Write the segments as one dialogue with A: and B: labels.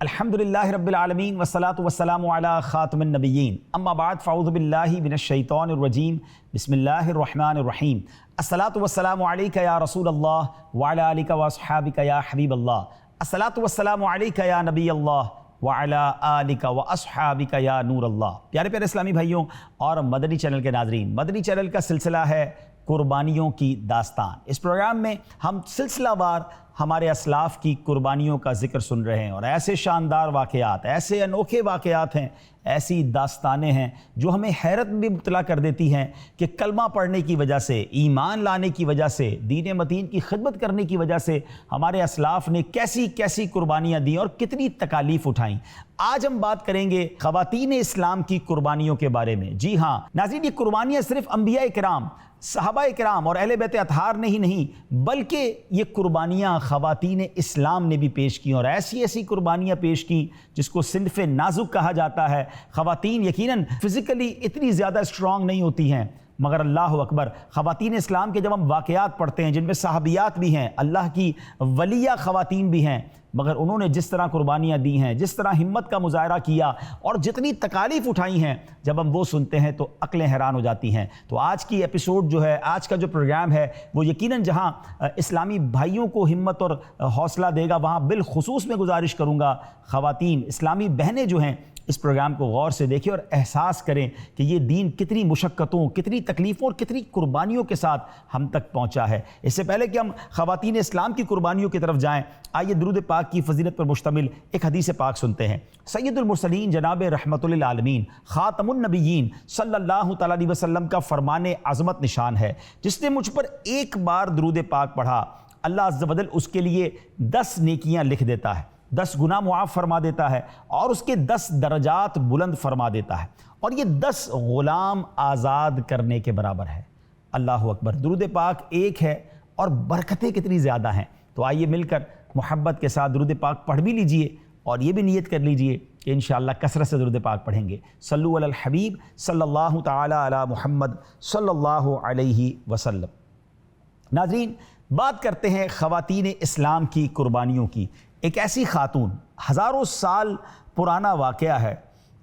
A: الحمدللہ رب العالمین والصلاة والسلام علی خاتم النبیین اما بعد فاعوذ باللہ من الشیطان الرجیم بسم اللہ الرحمن الرحیم الصلاة والسلام علیک یا رسول اللہ وعلی آلک واصحابک یا حبیب اللہ الصلاة والسلام علیک یا نبی اللہ وعلی آلک واصحابک یا نور اللہ۔ پیارے پیارے اسلامی بھائیوں اور مدنی چینل کے ناظرین، مدنی چینل کا سلسلہ ہے قربانیوں کی داستان۔ اس پروگرام میں ہم سلسلہ وار ہمارے اسلاف کی قربانیوں کا ذکر سن رہے ہیں، اور ایسے شاندار واقعات، ایسے انوکھے واقعات ہیں، ایسی داستانیں ہیں جو ہمیں حیرت میں مبتلا کر دیتی ہیں کہ کلمہ پڑھنے کی وجہ سے، ایمان لانے کی وجہ سے، دین متین کی خدمت کرنے کی وجہ سے ہمارے اسلاف نے کیسی کیسی قربانیاں دیں اور کتنی تکالیف اٹھائیں۔ آج ہم بات کریں گے خواتین اسلام کی قربانیوں کے بارے میں۔ جی ہاں ناظرین، یہ قربانیاں صرف انبیاء کرام، صحابہ کرام اور اہل بیت اطہار نے ہی نہیں، بلکہ یہ قربانیاں خواتین اسلام نے بھی پیش کی، اور ایسی ایسی قربانیاں پیش کی جس کو صنف نازک کہا جاتا ہے۔ خواتین یقیناً فزیکلی اتنی زیادہ اسٹرانگ نہیں ہوتی ہیں، مگر اللہ اکبر، خواتین اسلام کے جب ہم واقعات پڑھتے ہیں جن میں صحابیات بھی ہیں، اللہ کی ولیہ خواتین بھی ہیں، مگر انہوں نے جس طرح قربانیاں دی ہیں، جس طرح ہمت کا مظاہرہ کیا اور جتنی تکالیف اٹھائی ہیں، جب ہم وہ سنتے ہیں تو عقلیں حیران ہو جاتی ہیں۔ تو آج کی ایپیسوڈ جو ہے، آج کا جو پروگرام ہے، وہ یقیناً جہاں اسلامی بھائیوں کو ہمت اور حوصلہ دے گا، وہاں بالخصوص میں گزارش کروں گا خواتین اسلامی بہنیں جو ہیں اس پروگرام کو غور سے دیکھیں اور احساس کریں کہ یہ دین کتنی مشقتوں، کتنی تکلیفوں اور کتنی قربانیوں کے ساتھ ہم تک پہنچا ہے۔ اس سے پہلے کہ ہم خواتین اسلام کی قربانیوں کی طرف جائیں، آئیے درود پاک کی فضیلت پر مشتمل ایک حدیث پاک سنتے ہیں۔ سید المرسلین جناب رحمت للعالمین خاتم النبیین صلی اللہ تعالیٰ علیہ وسلم کا فرمان عظمت نشان ہے، جس نے مجھ پر ایک بار درود پاک پڑھا، اللہ عز و جل اس کے لیے 10 نیکیاں لکھ دیتا ہے، 10 گناہ معاف فرما دیتا ہے، اور اس کے 10 درجات بلند فرما دیتا ہے، اور یہ 10 غلام آزاد کرنے کے برابر ہے۔ اللہ اکبر، درود پاک ایک ہے اور برکتیں کتنی زیادہ ہیں۔ تو آئیے مل کر محبت کے ساتھ درود پاک پڑھ بھی لیجئے، اور یہ بھی نیت کر لیجئے کہ انشاءاللہ کثرت سے درود پاک پڑھیں گے۔ صلو علی الحبیب صلی اللہ تعالی علی محمد صلی اللہ علیہ وسلم۔ ناظرین، بات کرتے ہیں خواتین اسلام کی قربانیوں کی۔ ایک ایسی خاتون، ہزاروں سال پرانا واقعہ ہے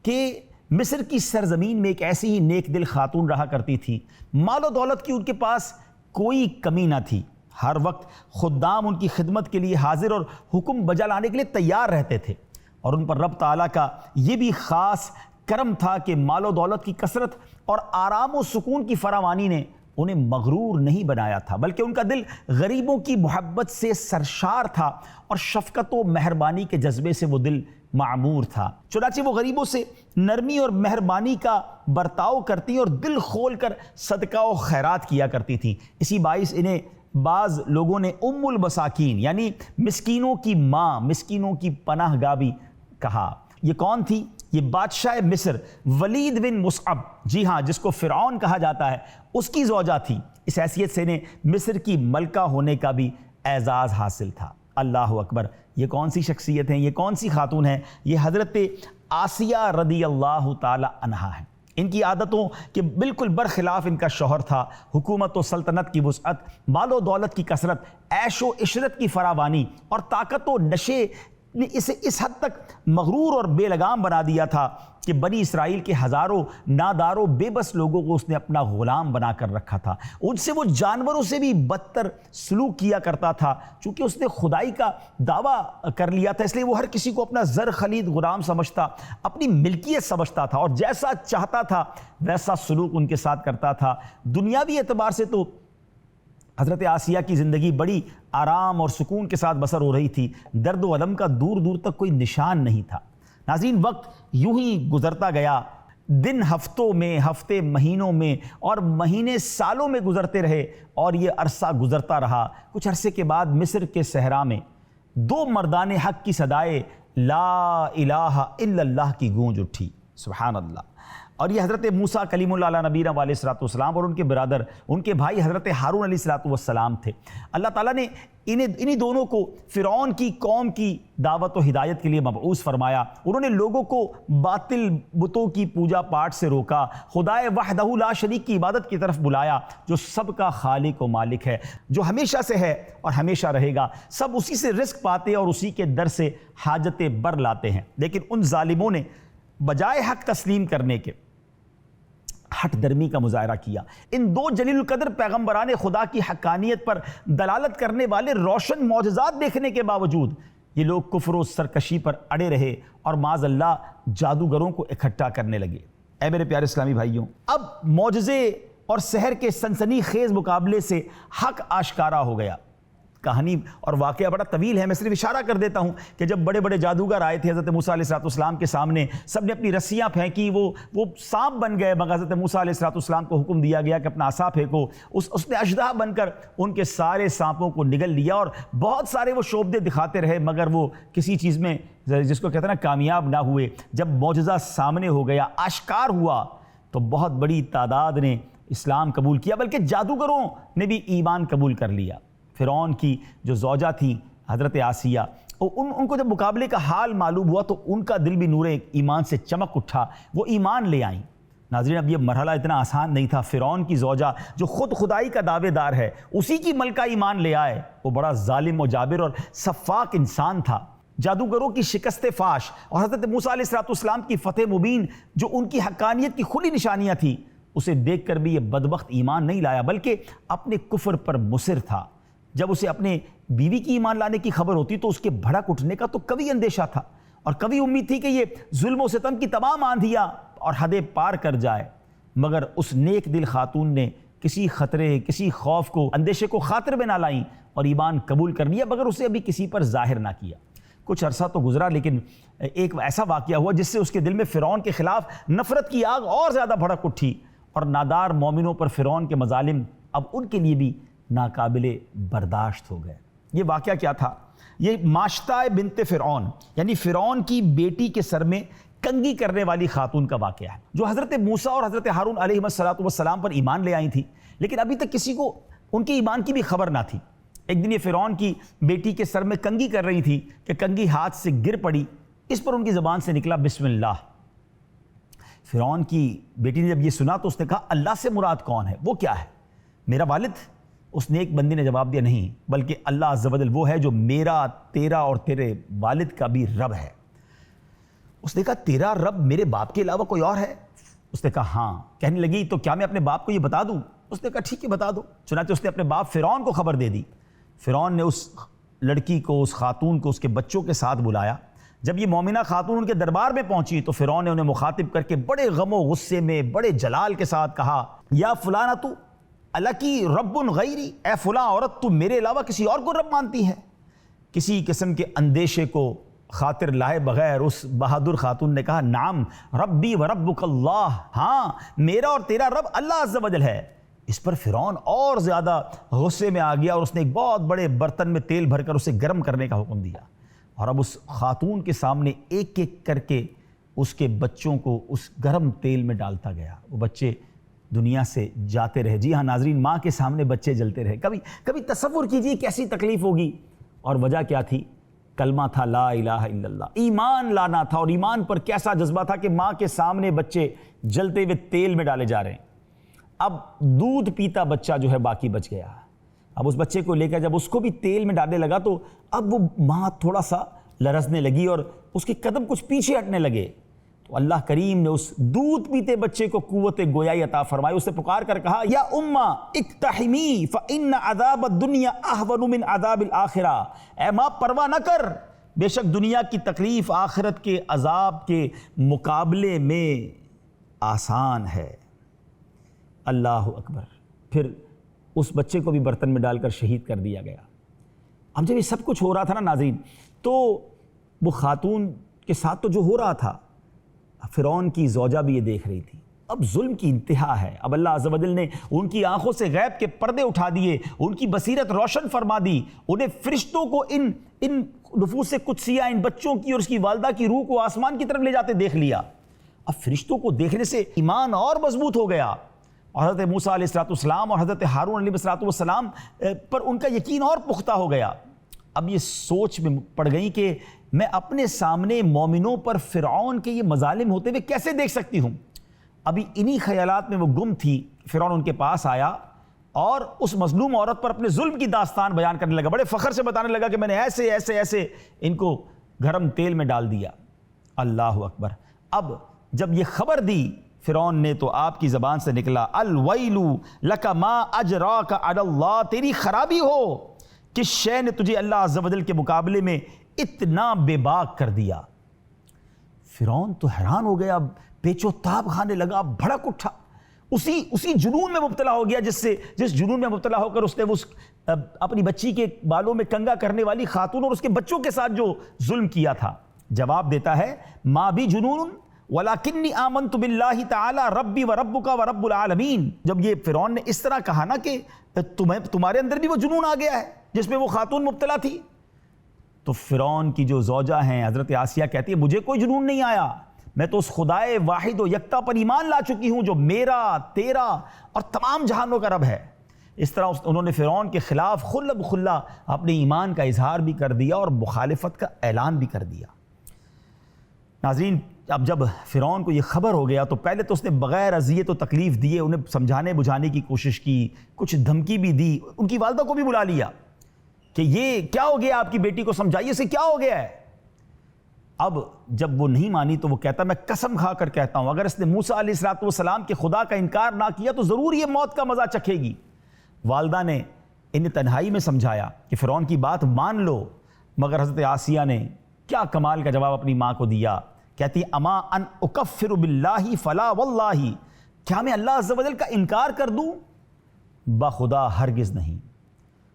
A: کہ مصر کی سرزمین میں ایک ایسی ہی نیک دل خاتون رہا کرتی تھی۔ مال و دولت کی ان کے پاس کوئی کمی نہ تھی، ہر وقت خدام ان کی خدمت کے لیے حاضر اور حکم بجا لانے کے لیے تیار رہتے تھے، اور ان پر رب تعالیٰ کا یہ بھی خاص کرم تھا کہ مال و دولت کی کثرت اور آرام و سکون کی فراوانی نے انہیں مغرور نہیں بنایا تھا، بلکہ ان کا دل غریبوں کی محبت سے سرشار تھا، اور شفقت و مہربانی کے جذبے سے وہ دل معمور تھا۔ چنانچہ وہ غریبوں سے نرمی اور مہربانی کا برتاؤ کرتی اور دل کھول کر صدقہ و خیرات کیا کرتی تھی۔ اسی باعث انہیں بعض لوگوں نے ام المساکین یعنی مسکینوں کی ماں، مسکینوں کی پناہ گاہ بھی کہا۔ یہ کون تھی؟ یہ بادشاہ مصر ولید بن مصعب، جی ہاں، جس کو فرعون کہا جاتا ہے، اس کی زوجہ تھی۔ اس حیثیت سے انہیں مصر کی ملکہ ہونے کا بھی اعزاز حاصل تھا۔ اللہ اکبر، یہ کون سی شخصیت ہیں، یہ کون سی خاتون ہیں؟ یہ حضرت آسیہ رضی اللہ تعالی عنہا ہیں۔ ان کی عادتوں کے بالکل برخلاف ان کا شوہر تھا۔ حکومت و سلطنت کی وسعت، مال و دولت کی کثرت، عیش و عشرت کی فراوانی اور طاقت و نشے نے اسے اس حد تک مغرور اور بے لگام بنا دیا تھا کہ بنی اسرائیل کے ہزاروں ناداروں بے بس لوگوں کو اس نے اپنا غلام بنا کر رکھا تھا۔ ان سے وہ جانوروں سے بھی بدتر سلوک کیا کرتا تھا۔ چونکہ اس نے خدائی کا دعویٰ کر لیا تھا، اس لیے وہ ہر کسی کو اپنا زر خلید غلام سمجھتا، اپنی ملکیت سمجھتا تھا، اور جیسا چاہتا تھا ویسا سلوک ان کے ساتھ کرتا تھا۔ دنیاوی اعتبار سے تو حضرت آسیہ کی زندگی بڑی آرام اور سکون کے ساتھ بسر ہو رہی تھی، درد و الم کا دور دور تک کوئی نشان نہیں تھا۔ ناظرین، وقت یوں ہی گزرتا گیا، دن ہفتوں میں، ہفتے مہینوں میں، اور مہینے سالوں میں گزرتے رہے، اور یہ عرصہ گزرتا رہا۔ کچھ عرصے کے بعد مصر کے صحرا میں 2 مردان حق کی صدائے لا الہ الا اللہ کی گونج اٹھی۔ سبحان اللہ، اور یہ حضرت موسیٰ کلیم اللہ علیہ نبینا علیہ الصلوۃ والسلام اور ان کے برادر ان کے بھائی حضرت ہارون علیہ الصلوۃ والسلام تھے۔ اللہ تعالیٰ نے انہی دونوں کو فرعون کی قوم کی دعوت و ہدایت کے لیے مبعوث فرمایا۔ انہوں نے لوگوں کو باطل بتوں کی پوجا پاٹ سے روکا، خدائے وحدہ لا شریک کی عبادت کی طرف بلایا، جو سب کا خالق و مالک ہے، جو ہمیشہ سے ہے اور ہمیشہ رہے گا۔ سب اسی سے رزق پاتے اور اسی کے در سے حاجتیں بر لاتے ہیں۔ لیکن ان ظالموں نے بجائے حق تسلیم کرنے کے ہٹ درمی کا مظاہرہ کیا۔ ان دو جلیل القدر پیغمبران خدا کی حقانیت پر دلالت کرنے والے روشن معجزات دیکھنے کے باوجود یہ لوگ کفر و سرکشی پر اڑے رہے اور معاذ اللہ جادوگروں کو اکٹھا کرنے لگے۔ اے میرے پیارے اسلامی بھائیوں، اب معجزے اور سحر کے سنسنی خیز مقابلے سے حق آشکارا ہو گیا۔ کہانی اور واقعہ بڑا طویل ہے، میں صرف اشارہ کر دیتا ہوں کہ جب بڑے بڑے جادوگر آئے تھے حضرت موسیٰ علیہ السلام کے سامنے، سب نے اپنی رسیاں پھینکی، وہ سانپ بن گئے، مگر حضرت موسیٰ علیہ السلام کو حکم دیا گیا کہ اپنا عصا پھینکو۔ اس نے اژدہا بن کر ان کے سارے سانپوں کو نگل لیا اور بہت سارے وہ شعبدے دکھاتے رہے، مگر وہ کسی چیز میں جس کو کہتے ہیں نا کامیاب نہ ہوئے۔ جب معجزہ سامنے ہو گیا، آشکار ہوا، تو بہت بڑی تعداد نے اسلام قبول کیا، بلکہ جادوگروں نے بھی ایمان قبول کر لیا۔ فرعون کی جو زوجہ تھی حضرت آسیہ، ان کو جب مقابلے کا حال معلوم ہوا تو ان کا دل بھی نور ایمان سے چمک اٹھا، وہ ایمان لے آئیں۔ ناظرین، اب یہ مرحلہ اتنا آسان نہیں تھا۔ فرعون کی زوجہ جو خود خدائی کا دعوے دار ہے، اسی کی ملکہ ایمان لے آئے۔ وہ بڑا ظالم و جابر اور سفاک انسان تھا۔ جادوگروں کی شکست فاش اور حضرت موسیٰ علیہ السلام کی فتح مبین جو ان کی حقانیت کی کھلی نشانیاں تھیں، اسے دیکھ کر بھی یہ بدبخت ایمان نہیں لایا، بلکہ اپنے کفر پر مصر تھا۔ جب اسے اپنے بیوی کی ایمان لانے کی خبر ہوتی تو اس کے بھڑک اٹھنے کا تو کبھی اندیشہ تھا اور کبھی امید تھی کہ یہ ظلم و ستم کی تمام آندھیاں اور حدیں پار کر جائے، مگر اس نیک دل خاتون نے کسی خطرے، کسی خوف کو، اندیشے کو خاطر میں نہ لائیں اور ایمان قبول کر لیا، مگر اسے ابھی کسی پر ظاہر نہ کیا۔ کچھ عرصہ تو گزرا، لیکن ایک ایسا واقعہ ہوا جس سے اس کے دل میں فرعون کے خلاف نفرت کی آگ اور زیادہ بھڑک اٹھی، اور نادار مومنوں پر فرعون کے مظالم اب ان کے لیے بھی ناقابل برداشت ہو گئے۔ یہ واقعہ کیا تھا؟ یہ ماشطہ بنت فرعون، یعنی فرعون کی بیٹی کے سر میں کنگھی کرنے والی خاتون کا واقعہ ہے، جو حضرت موسیٰ اور حضرت ہارون علیہ السلام پر ایمان لے آئی تھی، لیکن ابھی تک کسی کو ان کے ایمان کی بھی خبر نہ تھی۔ ایک دن یہ فرعون کی بیٹی کے سر میں کنگھی کر رہی تھی کہ کنگھی ہاتھ سے گر پڑی، اس پر ان کی زبان سے نکلا بسم اللہ۔ فرعون کی بیٹی نے جب یہ سنا تو اس نے کہا اللہ سے مراد کون ہے؟ وہ کیا ہے؟ میرا والد؟ اس نیک بندی نے جواب دیا نہیں، بلکہ اللہ عز و جل وہ ہے جو میرا، تیرا اور تیرے والد کا بھی رب ہے۔ اس نے کہا تیرا رب میرے باپ کے علاوہ کوئی اور ہے؟ اس نے کہا ہاں۔ کہنے لگی تو کیا میں اپنے باپ کو یہ بتا دوں؟ اس نے کہا ٹھیک ہے بتا دو۔ چنانچہ اس نے اپنے باپ فرعون کو خبر دے دی۔ فرعون نے اس لڑکی کو، اس خاتون کو اس کے بچوں کے ساتھ بلایا۔ جب یہ مومنہ خاتون ان کے دربار میں پہنچی تو فرعون نے انہیں مخاطب کر کے بڑے غم و غصے میں، بڑے جلال کے ساتھ کہا یا فلانہ تو الکی رب غیری، اے فلاں عورت تو میرے علاوہ کسی اور کو رب مانتی ہے؟ کسی قسم کے اندیشے کو خاطر لائے بغیر اس بہادر خاتون نے کہا نعم ربی و ربک اللہ، ہاں میرا اور تیرا رب اللہ عز و جل ہے۔ اس پر فرعون اور زیادہ غصے میں آ گیا اور اس نے ایک بہت بڑے برتن میں تیل بھر کر اسے گرم کرنے کا حکم دیا، اور اب اس خاتون کے سامنے ایک ایک کر کے اس کے بچوں کو اس گرم تیل میں ڈالتا گیا۔ وہ بچے دنیا سے جاتے رہے۔ جی ہاں ناظرین، ماں کے سامنے بچے جلتے رہے۔ کبھی تصور کیجیے کیسی تکلیف ہوگی، اور وجہ کیا تھی؟ کلمہ تھا لا الہ الا اللہ، ایمان لانا تھا، اور ایمان پر کیسا جذبہ تھا کہ ماں کے سامنے بچے جلتے ہوئے تیل میں ڈالے جا رہے ہیں۔ اب دودھ پیتا بچہ جو ہے باقی بچ گیا۔ اب اس بچے کو لے کر جب اس کو بھی تیل میں ڈالنے لگا تو اب وہ ماں تھوڑا سا لرزنے لگی اور اس کے قدم کچھ پیچھے ہٹنے لگے، تو اللہ کریم نے اس دودھ پیتے بچے کو قوت گویائی عطا فرمائی۔ اسے پکار کر کہا یا امہ اقتحمی فإن عذاب الدنیا اہون من عذاب الآخرہ، اے ماں پرواہ نہ کر، بے شک دنیا کی تکلیف آخرت کے عذاب کے مقابلے میں آسان ہے۔ اللہ اکبر۔ پھر اس بچے کو بھی برتن میں ڈال کر شہید کر دیا گیا۔ اب جب یہ سب کچھ ہو رہا تھا نا ناظرین، تو وہ خاتون کے ساتھ تو جو ہو رہا تھا، فرعون کی زوجہ بھی یہ دیکھ رہی تھی۔ اب ظلم کی انتہا ہے۔ اب اللہ عز و جل نے ان کی آنکھوں سے غیب کے پردے اٹھا دیے، ان کی بصیرت روشن فرما دی، انہیں فرشتوں کو ان نفوس قدسیہ، ان بچوں کی اور اس کی والدہ کی روح کو آسمان کی طرف لے جاتے دیکھ لیا، اب فرشتوں کو دیکھنے سے ایمان اور مضبوط ہو گیا، اور حضرت موسیٰ علیہ السلام اور حضرت ہارون علیہ السلام پر ان کا یقین اور پختہ ہو گیا۔ اب یہ سوچ میں پڑ گئی کہ میں اپنے سامنے مومنوں پر فرعون کے یہ مظالم ہوتے ہوئے کیسے دیکھ سکتی ہوں۔ ابھی انہی خیالات میں وہ گم تھی، فرعون ان کے پاس آیا اور اس مظلوم عورت پر اپنے ظلم کی داستان بیان کرنے لگا، بڑے فخر سے بتانے لگا کہ میں نے ایسے ایسے ایسے ان کو گرم تیل میں ڈال دیا۔ اللہ اکبر۔ اب جب یہ خبر دی فرعون نے تو آپ کی زبان سے نکلا الویل لک ما اجراک علی اللہ، تیری خرابی ہو، کس شے نے تجھے اللہ عز و جل کے مقابلے میں اتنا بے باک کر دیا۔ فرعون تو حیران ہو گیا، پیچو تاب کھانے لگا، بھڑک اٹھا، اسی جنون میں مبتلا ہو گیا جس جنون میں مبتلا ہو کر اس نے اپنی بچی کے بالوں میں کنگا کرنے والی خاتون اور اس کے بچوں کے ساتھ جو ظلم کیا تھا۔ جواب دیتا ہے ما بی جنون وَلَكِنِّي آمَنْتُ بِاللَّهِ تَعَالَى رَبِّي وَرَبُّكَ وَرَبُّ الْعَالَمِينَ۔ جب یہ فرعون نے اس طرح کہا نا کہ تمہارے اندر بھی وہ جنون آ گیا ہے جس میں وہ خاتون مبتلا تھی، تو فرعون کی جو زوجہ ہیں حضرت آسیہ کہتی ہے مجھے کوئی جنون نہیں آیا، میں تو اس خدائے واحد و یکتا پر ایمان لا چکی ہوں جو میرا، تیرا اور تمام جہانوں کا رب ہے۔ اس طرح انہوں نے فرعون کے خلاف کھلا بکھلا اپنے ایمان کا اظہار بھی کر دیا اور مخالفت کا اعلان بھی کر دیا۔ ناظرین، اب جب فرعون کو یہ خبر ہو گیا تو پہلے تو اس نے بغیر اذیت و تکلیف دیے انہیں سمجھانے بجھانے کی کوشش کی، کچھ دھمکی بھی دی، ان کی والدہ کو بھی بلا لیا کہ یہ کیا ہو گیا، آپ کی بیٹی کو سمجھائیے اسے کیا ہو گیا ہے۔ اب جب وہ نہیں مانی تو وہ کہتا میں قسم کھا کر کہتا ہوں اگر اس نے موسیٰ علیہ السلام کے خدا کا انکار نہ کیا تو ضرور یہ موت کا مزہ چکھے گی۔ والدہ نے انہیں تنہائی میں سمجھایا کہ فرعون کی بات مان لو، مگر حضرت آسیہ نے کیا کمال کا جواب اپنی ماں کو دیا، کہتی اما ان اکفر باللہ فلا واللہ، کیا میں اللہ عز و جل کا انکار کر دوں؟ بخدا ہرگز نہیں۔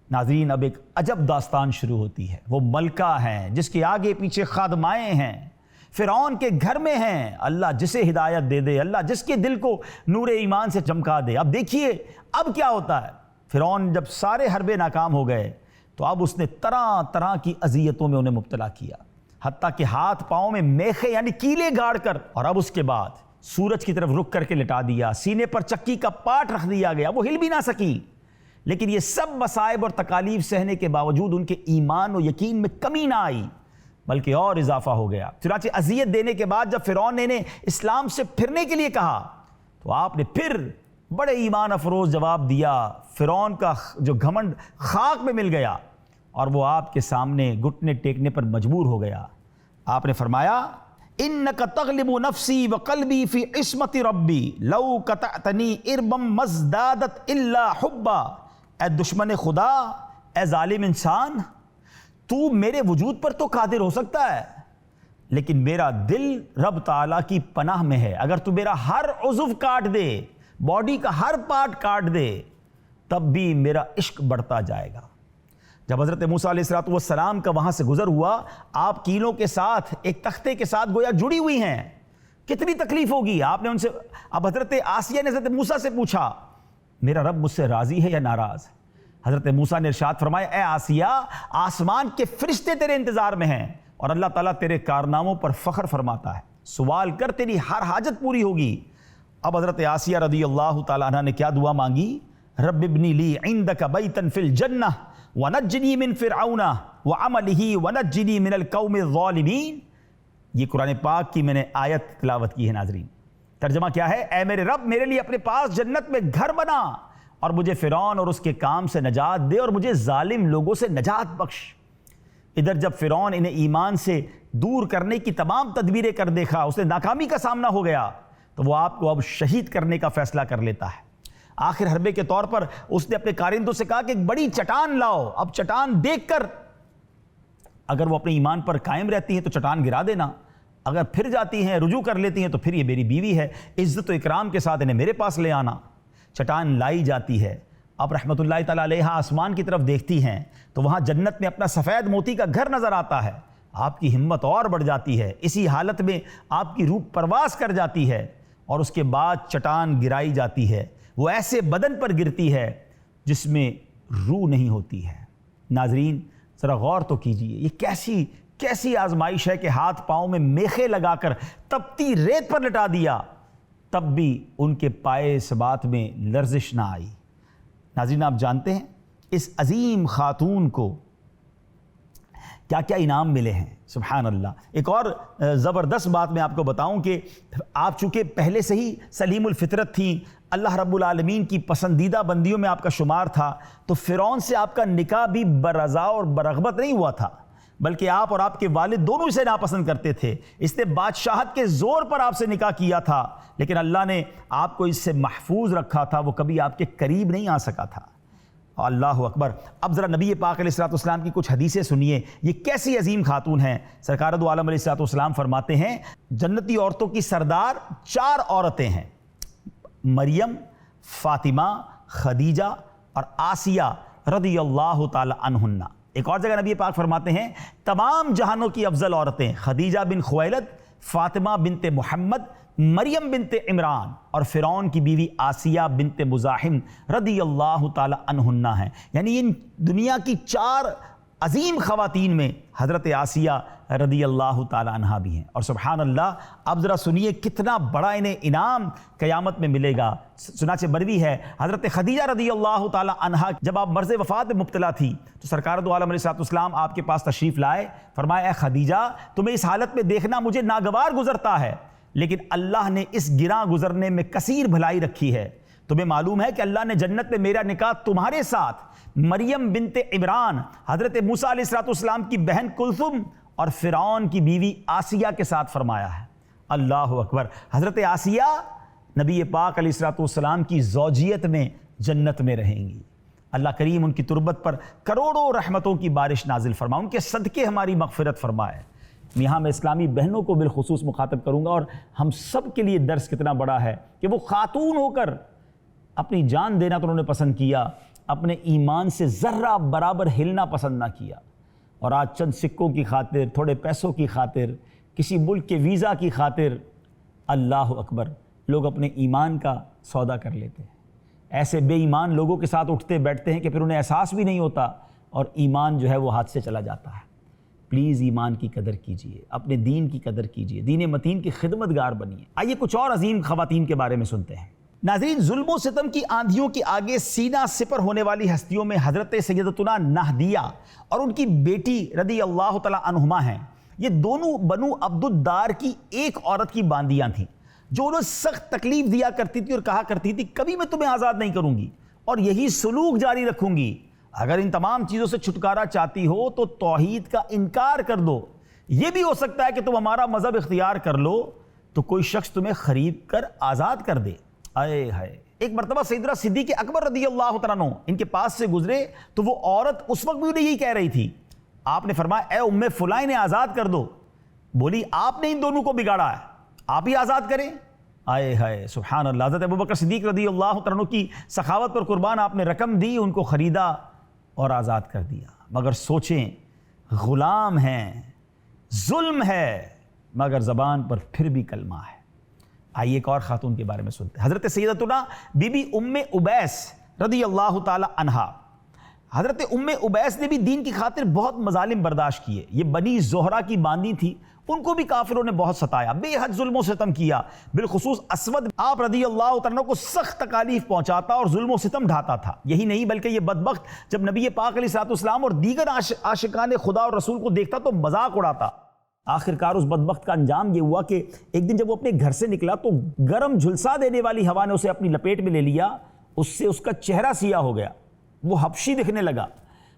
A: ناظرین، اب ایک عجب داستان شروع ہوتی ہے۔ وہ ملکہ ہیں جس کے آگے پیچھے خادمائیں ہیں، فرعون کے گھر میں ہیں، اللہ جسے ہدایت دے دے، اللہ جس کے دل کو نور ایمان سے چمکا دے۔ اب دیکھیے اب کیا ہوتا ہے۔ فرعون جب سارے حربے ناکام ہو گئے تو اب اس نے طرح طرح کی اذیتوں میں انہیں مبتلا کیا، حتیٰ کہ ہاتھ پاؤں میں میخے یعنی کیلے گاڑ کر، اور اب اس کے بعد سورج کی طرف رک کر کے لٹا دیا، سینے پر چکی کا پاٹ رکھ دیا گیا، وہ ہل بھی نہ سکی۔ لیکن یہ سب مصائب اور تکالیف سہنے کے باوجود ان کے ایمان و یقین میں کمی نہ آئی بلکہ اور اضافہ ہو گیا۔ چنانچہ اذیت دینے کے بعد جب فرعون نے انہیں اسلام سے پھرنے کے لیے کہا تو آپ نے پھر بڑے ایمان افروز جواب دیا۔ فرعون کا جو گھمنڈ خاک میں مل گیا اور وہ آپ کے سامنے گھٹنے ٹیکنے پر مجبور ہو گیا۔ آپ نے فرمایا انک تغلب نفسی وقلبی فی عصمت ربی لو قطعتنی اربا مزدادت الا حبا۔ اے دشمن خدا، اے ظالم انسان، تو میرے وجود پر تو قادر ہو سکتا ہے لیکن میرا دل رب تعالیٰ کی پناہ میں ہے۔ اگر تو میرا ہر عضو کاٹ دے، باڈی کا ہر پارٹ کاٹ دے، تب بھی میرا عشق بڑھتا جائے گا۔ جب حضرت موسیٰ علیہ السلام کا وہاں سے گزر ہوا، آپ کیلوں کے ساتھ ایک تختے کے ساتھ گویا جڑی ہوئی ہیں، کتنی تکلیف ہوگی۔ آپ نے ان سے، اب حضرت آسیہ نے حضرت موسیٰ سے پوچھا میرا رب مجھ سے راضی ہے یا ناراض؟ حضرت موسیٰ نے ارشاد فرمایا اے آسیہ، آسمان کے فرشتے تیرے انتظار میں ہیں اور اللہ تعالیٰ تیرے کارناموں پر فخر فرماتا ہے، سوال کر تیری ہر حاجت پوری ہوگی۔ اب حضرت آسیہ رضی اللہ تعالیٰ عنہ نے کیا دعا مانگی؟ رب ابنی لی عندک بیتا فی الجنہ ونجنی من فرعون وعملہ ونجنی من القوم الظالمین۔ یہ قرآن پاک کی میں نے آیت تلاوت کی ہے ناظرین۔ ترجمہ کیا ہے؟ اے میرے رب، میرے لیے اپنے پاس جنت میں گھر بنا اور مجھے فرعون اور اس کے کام سے نجات دے اور مجھے ظالم لوگوں سے نجات بخش۔ ادھر جب فرعون انہیں ایمان سے دور کرنے کی تمام تدبیریں کر دیکھا، اس نے ناکامی کا سامنا ہو گیا، تو وہ آپ کو اب شہید کرنے کا فیصلہ کر لیتا ہے۔ آخر حربے کے طور پر اس نے اپنے کارندوں سے کہا کہ ایک بڑی چٹان لاؤ، اب چٹان دیکھ کر اگر وہ اپنے ایمان پر قائم رہتی ہیں تو چٹان گرا دینا، اگر پھر جاتی ہیں، رجوع کر لیتی ہیں تو پھر یہ میری بیوی ہے، عزت و اکرام کے ساتھ انہیں میرے پاس لے آنا۔ چٹان لائی جاتی ہے۔ اب رحمت اللہ تعالیٰ علیہ آسمان کی طرف دیکھتی ہیں تو وہاں جنت میں اپنا سفید موتی کا گھر نظر آتا ہے۔ آپ کی ہمت اور بڑھ جاتی ہے، اسی حالت میں آپ کی روح پرواز کر جاتی ہے اور اس کے بعد چٹان گرائی جاتی ہے، وہ ایسے بدن پر گرتی ہے جس میں روح نہیں ہوتی ہے۔ ناظرین ذرا غور تو کیجئے، یہ کیسی کیسی آزمائش ہے کہ ہاتھ پاؤں میں میخے لگا کر تپتی ریت پر لٹا دیا، تب بھی ان کے پائے ثبات میں لرزش نہ آئی۔ ناظرین، آپ جانتے ہیں اس عظیم خاتون کو کیا کیا انعام ملے ہیں، سبحان اللہ۔ ایک اور زبردست بات میں آپ کو بتاؤں کہ آپ چونکہ پہلے سے ہی سلیم الفطرت تھیں، اللہ رب العالمین کی پسندیدہ بندیوں میں آپ کا شمار تھا، تو فرعون سے آپ کا نکاح بھی برضا اور برغبت نہیں ہوا تھا، بلکہ آپ اور آپ کے والد دونوں اسے ناپسند کرتے تھے۔ اس نے بادشاہت کے زور پر آپ سے نکاح کیا تھا، لیکن اللہ نے آپ کو اس سے محفوظ رکھا تھا، وہ کبھی آپ کے قریب نہیں آ سکا تھا۔ اللہ اکبر۔ اب ذرا نبی پاک علیہ السلام کی کچھ حدیثیں سنیے، یہ کیسی عظیم خاتون ہیں۔ سرکار دو عالم علیہ السلام فرماتے ہیں جنتی عورتوں کی سردار 4 عورتیں ہیں، مریم، فاطمہ، خدیجہ اور آسیہ رضی اللہ تعالی عنہن۔ ایک اور جگہ نبی پاک فرماتے ہیں تمام جہانوں کی افضل عورتیں خدیجہ بن خویلد، فاطمہ بنت محمد، مریم بنت عمران اور فرعون کی بیوی آسیہ بنت مزاحم رضی اللہ تعالی عنہن ہیں۔ یعنی ان دنیا کی 4 عظیم خواتین میں حضرت آسیہ رضی اللہ تعالی عنہا بھی ہیں، اور سبحان اللہ اب ذرا سنیے کتنا بڑا انہیں انعام قیامت میں ملے گا۔ چنانچہ مروی ہے حضرت خدیجہ رضی اللہ تعالی عنہا جب آپ مرض وفات میں مبتلا تھی تو سرکار دو عالم علیہ السلام آپ کے پاس تشریف لائے، فرمایا اے خدیجہ تمہیں اس حالت میں دیکھنا مجھے ناگوار گزرتا ہے، لیکن اللہ نے اس گراں گزرنے میں کثیر بھلائی رکھی ہے۔ تمہیں معلوم ہے کہ اللہ نے جنت میں میرا نکاح تمہارے ساتھ مریم بنت عمران، حضرت موسیٰ علیہ السلام کی بہن کلثوم اور فرعون کی بیوی آسیہ کے ساتھ فرمایا ہے۔ اللہ اکبر۔ حضرت آسیہ نبی پاک علیہ السلام کی زوجیت میں جنت میں رہیں گی۔ اللہ کریم ان کی تربت پر کروڑوں رحمتوں کی بارش نازل فرمائے، ان کے صدقے ہماری مغفرت فرمائے۔ یہاں میں اسلامی بہنوں کو بالخصوص مخاطب کروں گا، اور ہم سب کے لیے درس کتنا بڑا ہے کہ وہ خاتون ہو کر اپنی جان دینا تو انہوں نے پسند کیا، اپنے ایمان سے ذرہ برابر ہلنا پسند نہ کیا، اور آج چند سکوں کی خاطر، تھوڑے پیسوں کی خاطر، کسی ملک کے ویزا کی خاطر، اللہ اکبر، لوگ اپنے ایمان کا سودا کر لیتے ہیں۔ ایسے بے ایمان لوگوں کے ساتھ اٹھتے بیٹھتے ہیں کہ پھر انہیں احساس بھی نہیں ہوتا اور ایمان جو ہے وہ ہاتھ سے چلا جاتا ہے۔ پلیز ایمان کی قدر کیجئے، اپنے دین کی قدر کیجئے، دین متین کی خدمتگار بنیے۔ آئیے کچھ اور عظیم خواتین کے بارے میں سنتے ہیں۔ ناظرین، ظلم و ستم کی آندھیوں کے آگے سینہ سپر ہونے والی ہستیوں میں حضرت سیدتنا نہدیہ اور ان کی بیٹی رضی اللہ تعالی عنہما ہیں۔ یہ دونوں بنو عبد الدار کی ایک عورت کی باندیاں تھیں جو انہیں سخت تکلیف دیا کرتی تھی اور کہا کرتی تھی کبھی میں تمہیں آزاد نہیں کروں گی اور یہی سلوک جاری رکھوں گی۔ اگر ان تمام چیزوں سے چھٹکارا چاہتی ہو تو توحید کا انکار کر دو۔ یہ بھی ہو سکتا ہے کہ تم ہمارا مذہب اختیار کر لو تو کوئی شخص تمہیں خرید کر آزاد کر دے۔ آئے ہائے۔ ایک مرتبہ سیدنا صدیق اکبر رضی اللہ تعالیٰ عنہ ان کے پاس سے گزرے تو وہ عورت اس وقت بھی انہیں یہی کہہ رہی تھی۔ آپ نے فرمایا اے ام فلاں انہیں آزاد کر دو۔ بولی آپ نے ان دونوں کو بگاڑا ہے، آپ ہی آزاد کریں۔ آئے ہائے، سبحان اللہ۔ حضرت ابوبکر صدیق رضی اللہ تعالیٰ عنہ کی سخاوت پر قربان آپ نے رقم دی، ان کو خریدا اور آزاد کر دیا۔ مگر سوچیں، غلام ہیں، ظلم ہے، مگر زبان پر پھر بھی کلمہ ہے۔ آئیے ایک اور خاتون کے بارے میں سنتے ہیں، حضرت سیدتنا بی بی ام ابیس رضی اللہ تعالی عنہا۔ حضرت ام ابیس نے بھی دین کی خاطر بہت مظالم برداشت کیے۔ یہ بنی زہرہ کی باندی تھی، ان کو بھی کافروں نے بہت ستایا، بے حد ظلم و ستم کیا۔ بالخصوص اسود آپ رضی اللہ تعالیٰ کو سخت تکالیف پہنچاتا اور ظلم و ستم ڈھاتا تھا۔ یہی نہیں بلکہ یہ بدبخت جب نبی پاک علیہ السلام اور دیگر عاشقان خدا اور رسول کو دیکھتا تو مذاق اڑاتا۔ آخرکار اس بدبخت کا انجام یہ ہوا کہ ایک دن جب وہ اپنے گھر سے نکلا تو گرم جھلسا دینے والی ہوا نے اسے اپنی لپیٹ میں لے لیا، اس سے اس کا چہرہ سیاہ ہو گیا، وہ حبشی دکھنے لگا۔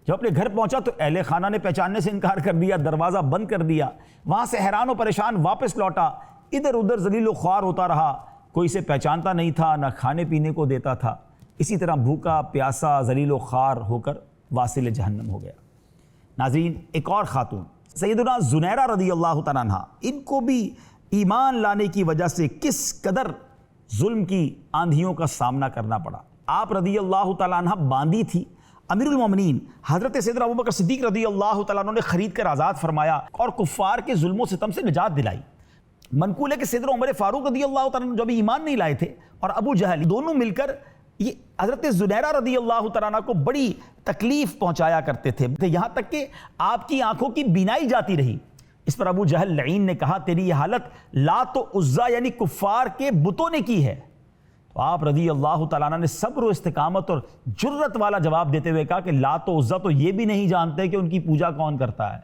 A: جب اپنے گھر پہنچا تو اہل خانہ نے پہچاننے سے انکار کر دیا، دروازہ بند کر دیا۔ وہاں سے حیران و پریشان واپس لوٹا، ادھر ادھر ذلیل و خوار ہوتا رہا، کوئی اسے پہچانتا نہیں تھا، نہ کھانے پینے کو دیتا تھا۔ اسی طرح بھوکا پیاسا ذلیل و خوار ہو کر واصل جہنم ہو گیا۔ ناظرین، ایک اور خاتون سیدنا زنیرہ رضی اللہ تعالیٰ عنہ، ان کو بھی ایمان لانے کی وجہ سے کس قدر ظلم کی آندھیوں کا سامنا کرنا پڑا۔ آپ رضی اللہ تعالیٰ عنہ باندی تھی، امیر المومنین حضرت سیدنا ابوبکر صدیق رضی اللہ تعالیٰ عنہ نے خرید کر آزاد فرمایا اور کفار کے ظلم و ستم سے نجات دلائی۔ منقول ہے کہ سیدنا عمر فاروق رضی اللہ تعالیٰ عنہ جو بھی ایمان نہیں لائے تھے اور ابو جہل دونوں مل کر یہ حضرت زنیرہ رضی اللہ تعالیٰ عنہ کو بڑی تکلیف پہنچایا کرتے تھے، یہاں تک کہ آپ کی آنکھوں کی بینائی جاتی رہی۔ اس پر ابو جہل لعین نے کہا تیری یہ حالت لات و عزا یعنی کفار کے بتوں نے کی ہے۔ تو آپ رضی اللہ تعالیٰ عنہ نے صبر و استقامت اور جرت والا جواب دیتے ہوئے کہا کہ لات و عزا تو یہ بھی نہیں جانتے کہ ان کی پوجا کون کرتا ہے،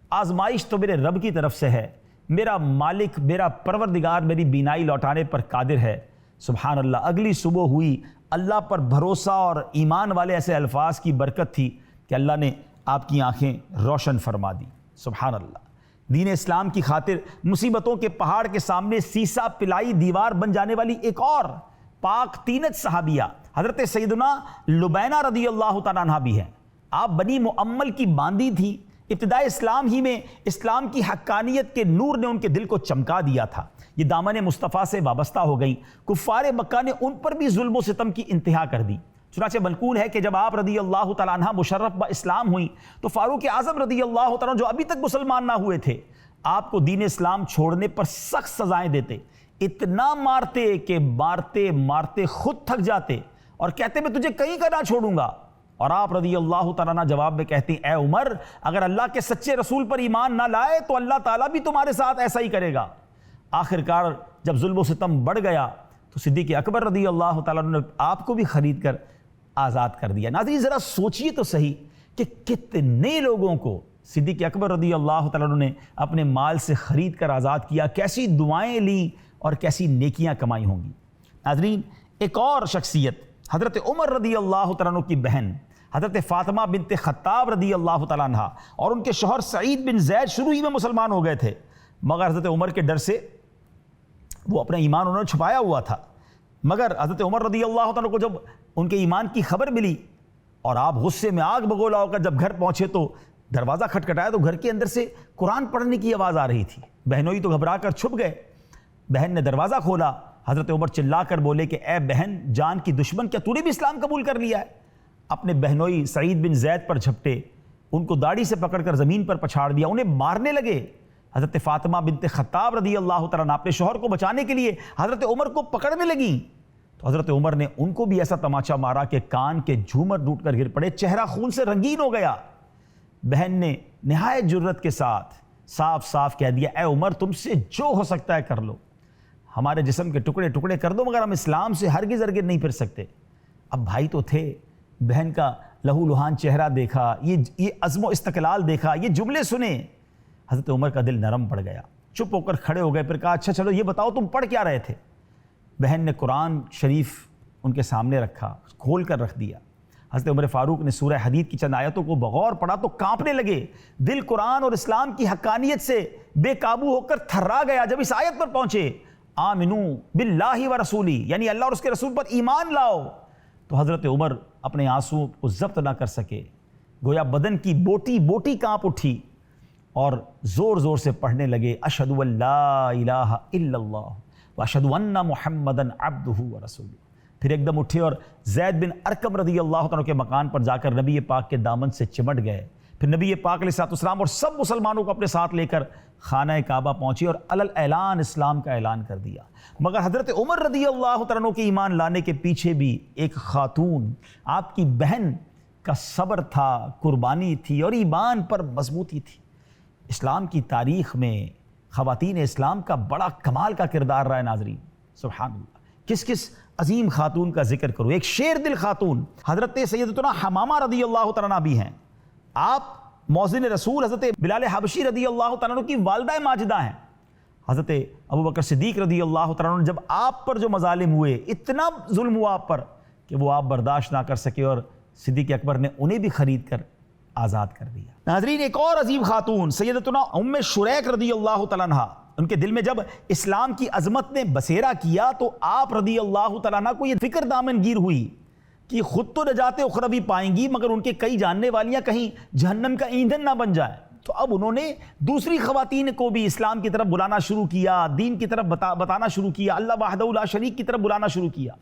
A: آزمائش تو میرے رب کی طرف سے ہے، میرا مالک میرا پروردگار میری بینائی لوٹانے پر قادر ہے۔ سبحان اللہ۔ اگلی صبح ہوئی، اللہ پر بھروسہ اور ایمان والے ایسے الفاظ کی برکت تھی کہ اللہ نے آپ کی آنکھیں روشن فرما دی۔ سبحان اللہ۔ دین اسلام کی خاطر مصیبتوں کے پہاڑ کے سامنے سیسا پلائی دیوار بن جانے والی ایک اور پاک تینت صحابیہ حضرت سیدنا لبینہ رضی اللہ تعالیٰ عنہ بھی ہیں۔ آپ بنی مؤمل کی باندی تھی۔ ابتداء اسلام ہی میں اسلام کی حقانیت کے نور نے ان کے دل کو چمکا دیا تھا۔ یہ دامن مصطفیٰ سے وابستہ ہو گئیں۔ کفار مکہ نے ان پر بھی ظلم و ستم کی انتہا کر دی۔ چنانچہ منقول ہے کہ جب آپ رضی اللہ تعالیٰ عنہ مشرف با اسلام ہوئیں تو فاروق اعظم رضی اللہ تعالیٰ عنہ جو ابھی تک مسلمان نہ ہوئے تھے آپ کو دین اسلام چھوڑنے پر سخت سزائیں دیتے، اتنا مارتے کہ مارتے مارتے خود تھک جاتے اور کہتے میں تجھے کہیں کا نہ چھوڑوں گا۔ اور آپ رضی اللہ تعالیٰ عنہ جواب میں کہتے ہیں اے عمر اگر اللہ کے سچے رسول پر ایمان نہ لائے تو اللہ تعالیٰ بھی تمہارے ساتھ ایسا ہی کرے گا۔ آخرکار جب ظلم و ستم بڑھ گیا تو صدیق اکبر رضی اللہ تعالیٰ عنہ نے آپ کو بھی خرید کر آزاد کر دیا۔ ناظرین ذرا سوچئے تو صحیح کہ کتنے لوگوں کو صدیق اکبر رضی اللہ تعالیٰ عنہ نے اپنے مال سے خرید کر آزاد کیا، کیسی دعائیں لیں اور کیسی نیکیاں کمائی ہوں گی۔ ناظرین ایک اور شخصیت حضرت عمر رضی اللہ تعالیٰ عنہ کی بہن حضرت فاطمہ بنت خطاب رضی اللہ تعالیٰ عنہ اور ان کے شوہر سعید بن زید شروع ہی میں مسلمان ہو گئے تھے، مگر حضرت عمر کے ڈر سے وہ اپنا ایمان انہوں نے چھپایا ہوا تھا۔ مگر حضرت عمر رضی اللہ تعالیٰ کو جب ان کے ایمان کی خبر ملی اور آپ غصے میں آگ بگولا ہو کر جب گھر پہنچے تو دروازہ کھٹکھٹایا تو گھر کے اندر سے قرآن پڑھنے کی آواز آ رہی تھی۔ بہنوئی تو گھبرا کر چھپ گئے۔ بہن نے دروازہ کھولا، حضرت عمر چلا کر بولے کہ اے بہن جان کی دشمن کیا تو نے بھی اسلام قبول کر لیا ہے؟ اپنے بہنوئی سعید بن زید پر جھپٹے، ان کو داڑھی سے پکڑ کر زمین پر پچھاڑ دیا، انہیں مارنے لگے۔ حضرت فاطمہ بنت خطاب رضی اللہ تعالیٰ عنہ اپنے شوہر کو بچانے کے لیے حضرت عمر کو پکڑنے لگیں تو حضرت عمر نے ان کو بھی ایسا تماچا مارا کہ کان کے جھومر ٹوٹ کر گر پڑے، چہرہ خون سے رنگین ہو گیا۔ بہن نے نہایت جرت کے ساتھ صاف صاف کہہ دیا اے عمر تم سے جو ہو سکتا ہے کر لو، ہمارے جسم کے ٹکڑے ٹکڑے کر دو مگر ہم اسلام سے ہرگز ہرگز نہیں پھر سکتے۔ اب بھائی تو تھے، بہن کا لہو لہان چہرہ دیکھا، یہ عزم و استقلال دیکھا، یہ جملے سنے، حضرت عمر کا دل نرم پڑ گیا، چپ ہو کر کھڑے ہو گئے۔ پھر کہا اچھا چلو یہ بتاؤ تم پڑھ کیا رہے تھے؟ بہن نے قرآن شریف ان کے سامنے رکھا، کھول کر رکھ دیا۔ حضرت عمر فاروق نے سورہ حدید کی چند آیتوں کو بغور پڑھا تو کانپنے لگے، دل قرآن اور اسلام کی حقانیت سے بے قابو ہو کر تھرا گیا۔ جب اس آیت پر پہنچے آمنو باللہ و رسولی یعنی اللہ اور اس کے رسول پر ایمان لاؤ، تو حضرت عمر اپنے آنسوں کو ضبط نہ کر سکے، گویا بدن کی بوٹی بوٹی کانپ اٹھی اور زور زور سے پڑھنے لگے اشہد ان لا الہ الا اللہ واشہد ان محمدا عبدہ ورسولہ۔ پھر ایک دم اٹھے اور زید بن ارقم رضی اللہ عنہ کے مکان پر جا کر نبی پاک کے دامن سے چمٹ گئے۔ پھر نبی پاک علیہ السلام اور سب مسلمانوں کو اپنے ساتھ لے کر خانہ کعبہ پہنچے اور علل اعلان اسلام کا اعلان کر دیا۔ مگر حضرت عمر رضی اللہ عنہ کے ایمان لانے کے پیچھے بھی ایک خاتون آپ کی بہن کا صبر تھا، قربانی تھی اور ایمان پر مضبوطی تھی۔ اسلام کی تاریخ میں خواتین اسلام کا بڑا کمال کا کردار رہا ہے ناظرین۔ سبحان اللہ، کس کس عظیم خاتون کا ذکر کرو۔ ایک شیر دل خاتون حضرت سیدتنا حمامہ رضی اللہ تعالیٰ عنہ بھی ہیں۔ آپ مؤذن رسول حضرت بلال حبشی رضی اللہ تعالیٰ عنہ کی والدہ ماجدہ ہیں۔ حضرت ابوبکر صدیق رضی اللہ تعالیٰ عنہ جب آپ پر جو مظالم ہوئے، اتنا ظلم ہوا آپ پر کہ وہ آپ برداشت نہ کر سکے اور صدیق اکبر نے انہیں بھی خرید کر آزاد کر دیا۔ ناظرین ایک اور عظیم خاتون سیدتنا ام شریک رضی اللہ تعالیٰ عنہ، ان کے دل میں جب اسلام کی عظمت نے بسیرا کیا تو آپ رضی اللہ تعالیٰ عنہ کو یہ فکر دامن گیر ہوئی کہ خود تو نجات اخروی پائیں گی مگر ان کے کئی جاننے والیاں کہیں جہنم کا ایندھن نہ بن جائیں۔ تو اب انہوں نے دوسری خواتین کو بھی اسلام کی طرف بلانا شروع کیا، دین کی طرف بتانا شروع کیا، اللہ وحدہ لا شریک کی طرف بلانا شروع کیا۔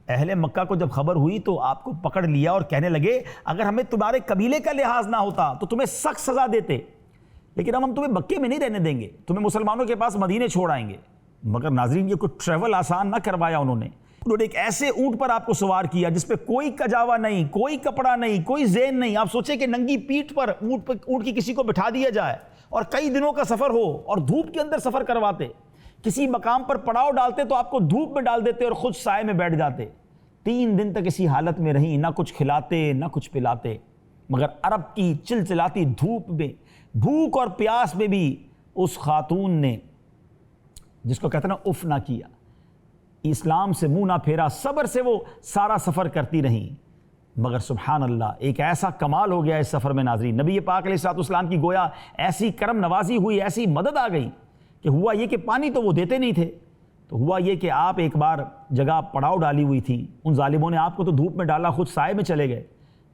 A: اہل مکہ کو جب خبر ہوئی تو آپ کو پکڑ لیا اور کہنے لگے اگر ہمیں تمہارے قبیلے کا لحاظ نہ ہوتا تو تمہیں سخت سزا دیتے، لیکن اب ہم تمہیں مکے میں نہیں رہنے دیں گے، تمہیں مسلمانوں کے پاس مدینے چھوڑ آئیں گے۔ مگر ناظرین یہ کوئی ٹریول آسان نہ کروایا انہوں نے ایک ایسے اونٹ پر آپ کو سوار کیا جس پہ کوئی کجاوا نہیں، کوئی کپڑا نہیں، کوئی زین نہیں۔ آپ سوچیں کہ ننگی پیٹھ پر اونٹ کی کسی کو بٹھا دیا جائے اور کئی دنوں کا سفر ہو اور دھوپ کے اندر سفر کرواتے، کسی مقام پر پڑاؤ ڈالتے تو آپ کو دھوپ میں ڈال دیتے اور خود سائے میں بیٹھ جاتے۔ 3 دن تک اسی حالت میں رہیں، نہ کچھ کھلاتے نہ کچھ پلاتے، مگر عرب کی چلچلاتی دھوپ میں، بھوک اور پیاس میں بھی اس خاتون نے، جس کو کہتے ہیں نا، اف نہ کیا، اسلام سے منہ نہ پھیرا، صبر سے وہ سارا سفر کرتی رہیں۔ مگر سبحان اللہ، ایک ایسا کمال ہو گیا اس سفر میں ناظرین، نبی پاک علیہ الصلوۃ والسلام کی گویا ایسی کرم نوازی ہوئی، ایسی مدد آ گئی کہ ہوا یہ کہ پانی تو وہ دیتے نہیں تھے، تو ہوا یہ کہ آپ ایک بار جگہ پڑاؤ ڈالی ہوئی تھی، ان ظالموں نے آپ کو تو دھوپ میں ڈالا، خود سائے میں چلے گئے،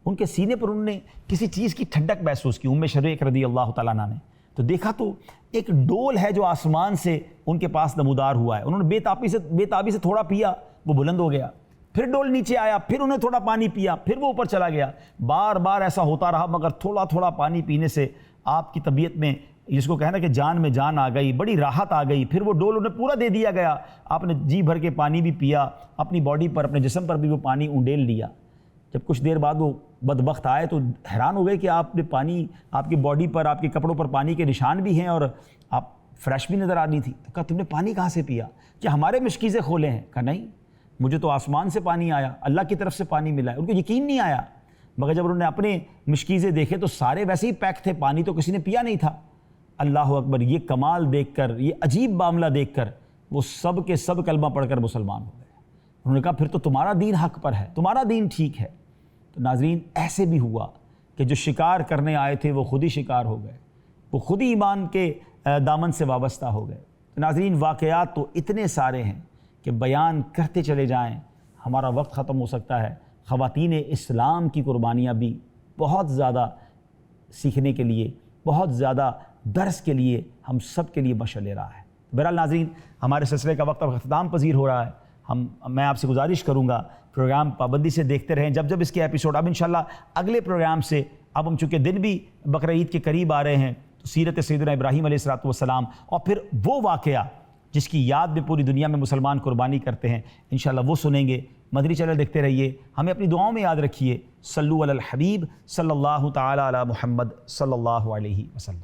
A: ان کے سینے پر انہوں نے کسی چیز کی ٹھنڈک محسوس کی، ام شریک رضی اللہ تعالیٰ عنہ نے، تو دیکھا تو ایک ڈول ہے جو آسمان سے ان کے پاس نمودار ہوا ہے، انہوں نے بے تابی سے تھوڑا پیا، وہ بلند ہو گیا، پھر ڈول نیچے آیا، پھر انہیں تھوڑا پانی پیا، پھر وہ اوپر چلا گیا، بار بار ایسا ہوتا رہا، مگر تھوڑا تھوڑا پانی پینے سے آپ کی طبیعت میں، جس کو کہنا کہ جان میں جان آ گئی، بڑی راحت آ گئی، پھر وہ ڈول انہیں پورا دے دیا گیا، آپ نے جی بھر کے پانی بھی پیا، اپنی باڈی پر، اپنے جسم پر بھی وہ پانی انڈیل لیا۔ جب کچھ دیر بعد وہ بدبخت آئے تو حیران ہو گئے کہ آپ نے پانی، آپ کی باڈی پر، آپ کے کپڑوں پر پانی کے نشان بھی ہیں اور آپ فریش بھی نظر آ رہی تھی، تو کہا تم نے پانی کہاں سے پیا؟ کیا ہمارے مشکیزیں کھولے ہیں؟ کہا نہیں، مجھے تو آسمان سے پانی آیا، اللہ کی طرف سے پانی ملا ہے۔ ان کو یقین نہیں آیا، مگر جب انہوں نے اپنے مشکیزیں دیکھے تو سارے ویسے ہی پیک تھے، پانی تو کسی نے پیا نہیں تھا۔ اللہ اکبر، یہ کمال دیکھ کر، یہ عجیب معاملہ دیکھ کر وہ سب کے سب کلمہ پڑھ کر مسلمان ہو گئے۔ انہوں نے کہا پھر تو تمہارا دین حق پر ہے، تمہارا دین ٹھیک ہے۔ تو ناظرین، ایسے بھی ہوا کہ جو شکار کرنے آئے تھے وہ خود ہی شکار ہو گئے، وہ خود ہی ایمان کے دامن سے وابستہ ہو گئے۔ تو ناظرین، واقعات تو اتنے سارے ہیں کہ بیان کرتے چلے جائیں، ہمارا وقت ختم ہو سکتا ہے۔ خواتین اسلام کی قربانیاں بھی بہت زیادہ سیکھنے کے لیے، بہت زیادہ درس کے لیے ہم سب کے لیے مشعل راہ ہے۔ بہرحال ناظرین، ہمارے سلسلے کا وقت اب اختتام پذیر ہو رہا ہے۔ میں آپ سے گزارش کروں گا پروگرام پابندی سے دیکھتے رہیں، جب اس کے ایپیسوڈ، اب انشاءاللہ اگلے پروگرام سے، اب ہم چونکہ دن بھی بقرعید کے قریب آ رہے ہیں، تو سیرت سیدنا ابراہیم علیہ الصلوۃ والسلام اور پھر وہ واقعہ جس کی یاد میں پوری دنیا میں مسلمان قربانی کرتے ہیں، انشاءاللہ وہ سنیں گے۔ مدنی چینل دیکھتے رہیے، ہمیں اپنی دعاؤں میں یاد رکھیے۔ صلو علی الحبیب صلی اللہ تعالی علی محمد صلی اللہ علیہ وسلم۔